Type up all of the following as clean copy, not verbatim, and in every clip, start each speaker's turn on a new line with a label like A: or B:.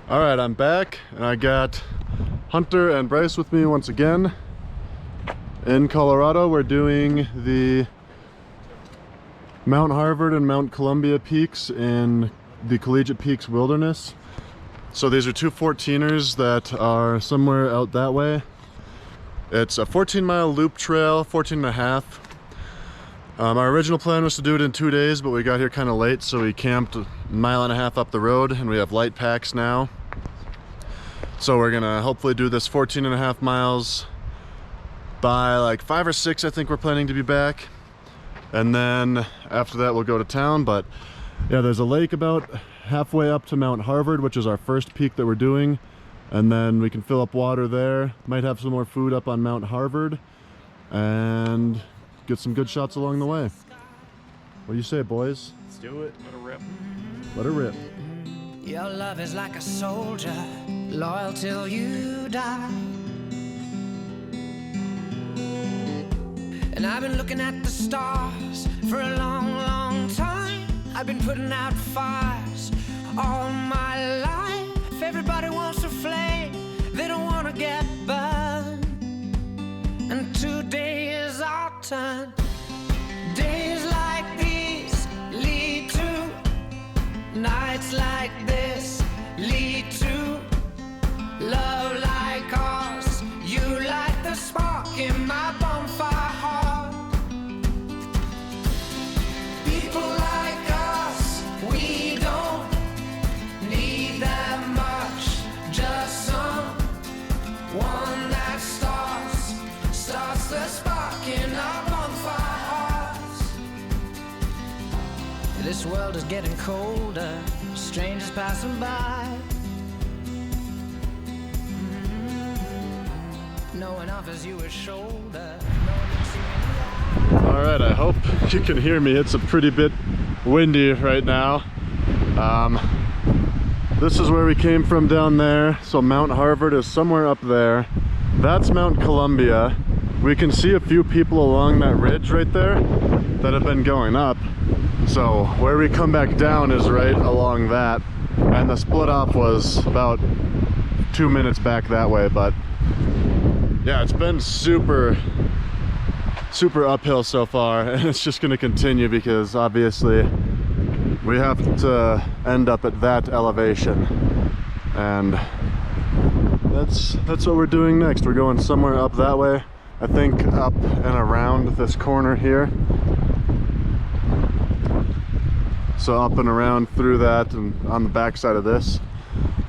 A: All right, I'm back, and I got Hunter and Bryce with me once again. In Colorado, we're doing the Mount Harvard and Mount Columbia peaks in the Collegiate Peaks Wilderness. So these are two 14ers that are somewhere out that way. It's a 14-mile loop trail, 14 and a half. Our original plan was to do it in 2 days, but we got here kind of late, so we camped a mile and a half up the road, and we have light packs now. So we're gonna hopefully do this 14 and a half miles by like 5 or 6, I think we're planning to be back. And then after that, we'll go to town. But yeah, there's a lake about halfway up to Mount Harvard, which is our first peak that we're doing. And then we can fill up water there. Might have some more food up on Mount Harvard and get some good shots along the way. What do you say, boys?
B: Let's do it. Let her rip.
A: Let her rip.
C: Your love is like a soldier, loyal till you die. And I've been looking at the stars for a long, long time. I've been putting out fires all my life. Everybody wants a flame, they don't want to get burned. And today is our turn. Days like these lead to nights like this, lead to love like ours. You light the spark in my bonfire heart. People like us, we don't need that much. Just someone that starts the spark in our bonfire hearts. This world is getting colder, strangers passing by. No one offers you a shoulder.
A: All right, I hope you can hear me. It's a pretty bit windy right now. This is where we came from down there. So Mount Harvard is somewhere up there. That's Mount Columbia. We can see a few people along that ridge right there that have been going up. So where we come back down is right along that. And the split off was about 2 minutes back that way, but yeah, it's been super uphill so far, and it's just going to continue because obviously we have to end up at that elevation, and that's what we're doing next. We're going somewhere up that way, I think up and around this corner here. So up and around through that and on the back side of this.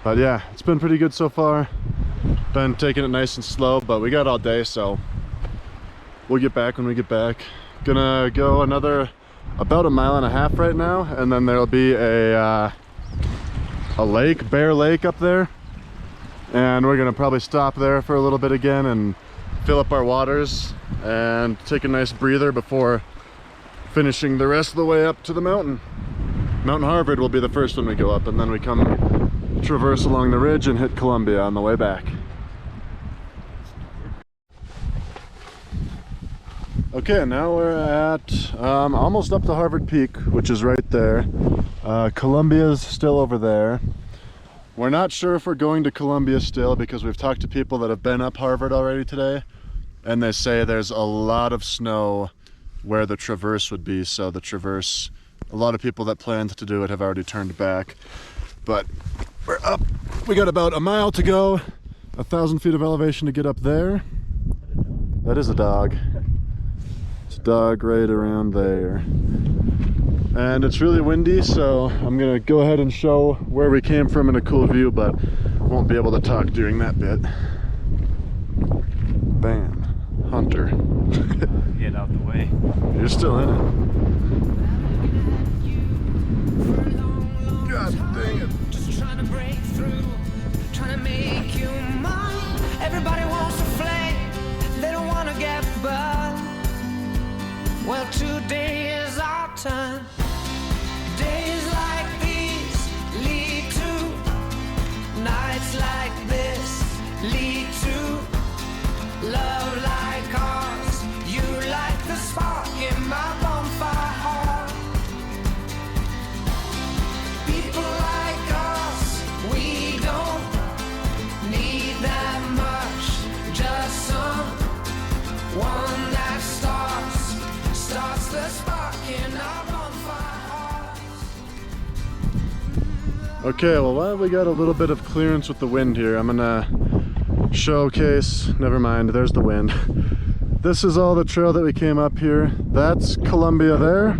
A: But yeah, it's been pretty good so far. Been taking it nice and slow, but we got all day, so we'll get back when we get back. Gonna go another about a mile and a half right now, and then there'll be a lake, Bear Lake up there, and we're gonna probably stop there for a little bit again and fill up our waters and take a nice breather before finishing the rest of the way up to the mountain. Mount Harvard will be the first one we go up, and then we come traverse along the ridge and hit Columbia on the way back. Okay, now we're at almost up to Harvard Peak, which is right there. Columbia's still over there. We're not sure if we're going to Columbia still because we've talked to people that have been up Harvard already today, and they say there's a lot of snow where the traverse would be. So the traverse, a lot of people that planned to do it have already turned back. But we're up. We got about a mile to go, 1,000 feet of elevation to get up there. That is a dog. It's a dog right around there. And it's really windy, so I'm gonna go ahead and show where we came from in a cool view, but won't be able to talk during that bit. Bam. Hunter.
B: Get out the way.
A: You're still in it. God dang it.
C: Just trying to break through, trying to make you mine. Everybody wants a flame, they don't want to get burned. Well, today is our turn. Days like these lead to nights like this, lead to love like ours. You light the spark in my bonfire heart. People like us, we don't
A: Okay, well, while we got a little bit of clearance with the wind here, I'm gonna showcase, never mind, there's the wind. This is all the trail that we came up here. That's Columbia there,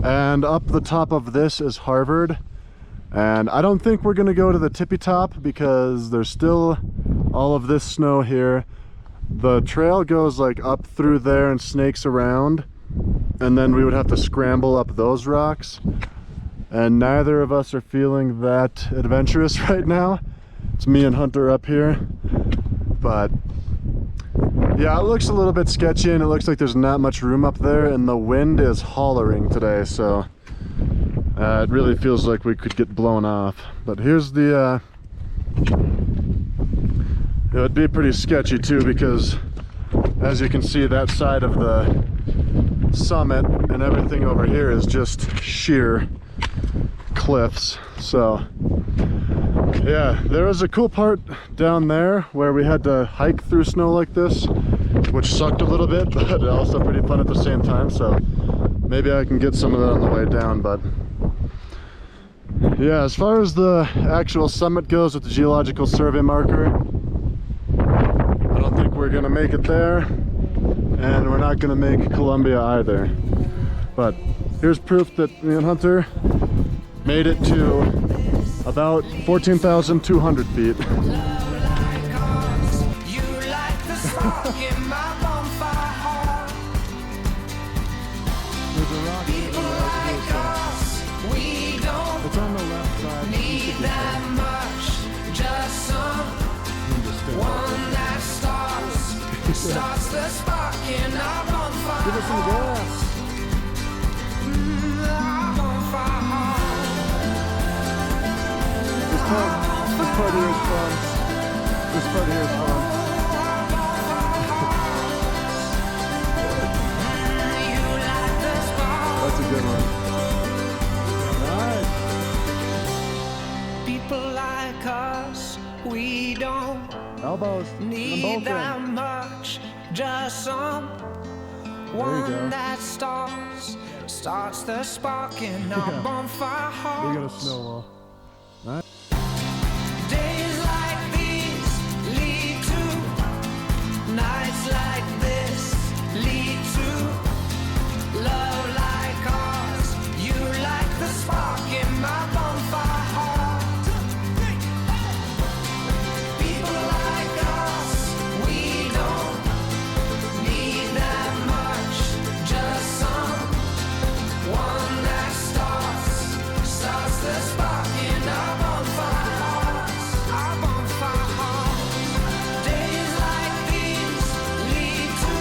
A: and up the top of this is Harvard. And I don't think we're gonna go to the tippy top because there's still all of this snow here. The trail goes like up through there and snakes around, and then we would have to scramble up those rocks. And neither of us are feeling that adventurous right now. It's me and Hunter up here. But yeah, it looks a little bit sketchy and it looks like there's not much room up there, and the wind is hollering today, so it really feels like we could get blown off. But here's the it would be pretty sketchy too, because as you can see, that side of the summit and everything over here is just sheer cliffs. So yeah, there was a cool part down there where we had to hike through snow like this, which sucked a little bit, but also pretty fun at the same time. So maybe I can get some of that on the way down. But yeah, as far as the actual summit goes with the geological survey marker, I don't think we're gonna make it there, and we're not gonna make Columbia either. But here's proof that me and Hunter made it to about 14,200 feet. There's a rock. It's on the left side. Need that much, just someone that starts the spark in our bonfire. Give us some gas. Our bonfire heart. This part here is fun. This part here is fun. That's a good one.
C: People like us, we don't
A: Elbows.
C: need that much, just someone that starts the spark in our bonfire heart.
A: We got a snowball. Nice.
C: Days like these lead to nights like this, lead to love like ours. You like the spark in my bonfire heart. People like us, we don't need that much, just someone that starts the spark in our bonfire hearts, our bonfire hearts. Days like these lead to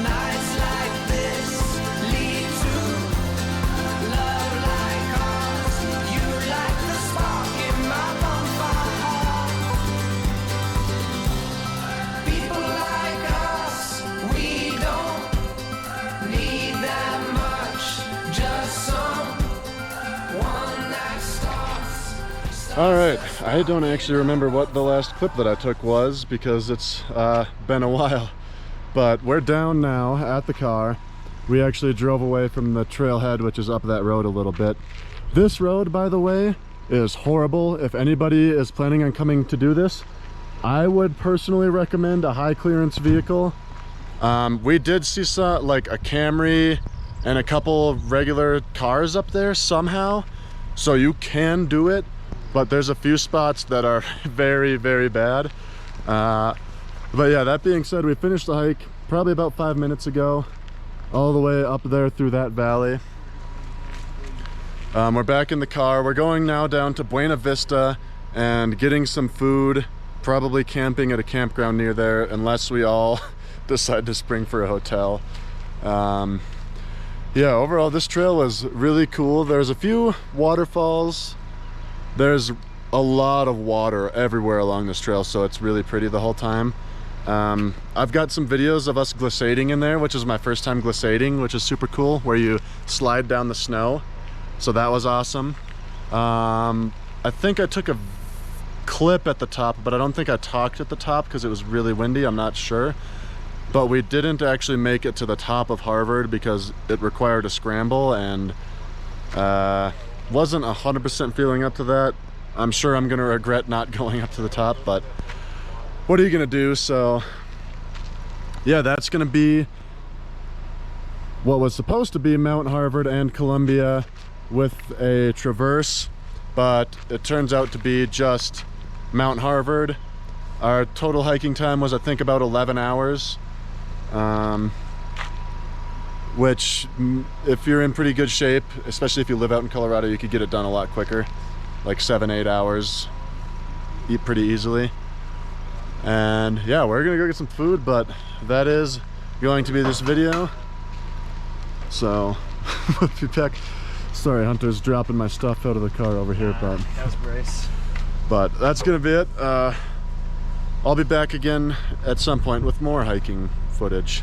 C: nights like this, lead to love like ours. You like the spark in my bonfire heart. People like us, we don't need that much, just someone that starts.
A: All right, I don't actually remember what the last clip that I took was because it's been a while, but we're down now at the car. We actually drove away from the trailhead, which is up that road a little bit. This road, by the way, is horrible. If anybody is planning on coming to do this, I would personally recommend a high clearance vehicle. We did see some, like a Camry and a couple of regular cars up there somehow, so you can do it, but there's a few spots that are very, very bad. But yeah, that being said, we finished the hike probably about 5 minutes ago, all the way up there through that valley. We're back in the car. We're going now down to Buena Vista and getting some food, probably camping at a campground near there, unless we all decide to spring for a hotel. Yeah, overall this trail was really cool. There's a few waterfalls. There's a lot of water everywhere along this trail, so it's really pretty the whole time. I've got some videos of us glissading in there, which is my first time glissading, which is super cool, where you slide down the snow. So that was awesome. I think I took a clip at the top, but I don't think I talked at the top because it was really windy. I'm not sure. But we didn't actually make it to the top of Harvard because it required a scramble, and wasn't 100% feeling up to that. I'm sure I'm gonna regret not going up to the top, but what are you gonna do? So yeah, that's gonna be what was supposed to be Mount Harvard and Columbia with a traverse, but it turns out to be just Mount Harvard. Our total hiking time was, I think, about 11 hours, which if you're in pretty good shape, especially if you live out in Colorado, you could get it done a lot quicker, like 7-8 hours, eat pretty easily. And yeah, we're gonna go get some food, but that is going to be this video. So we'll be back. Sorry, Hunter's dropping my stuff out of the car over here, but
B: That was Bryce.
A: but that's gonna be it. I'll be back again at some point with more hiking footage.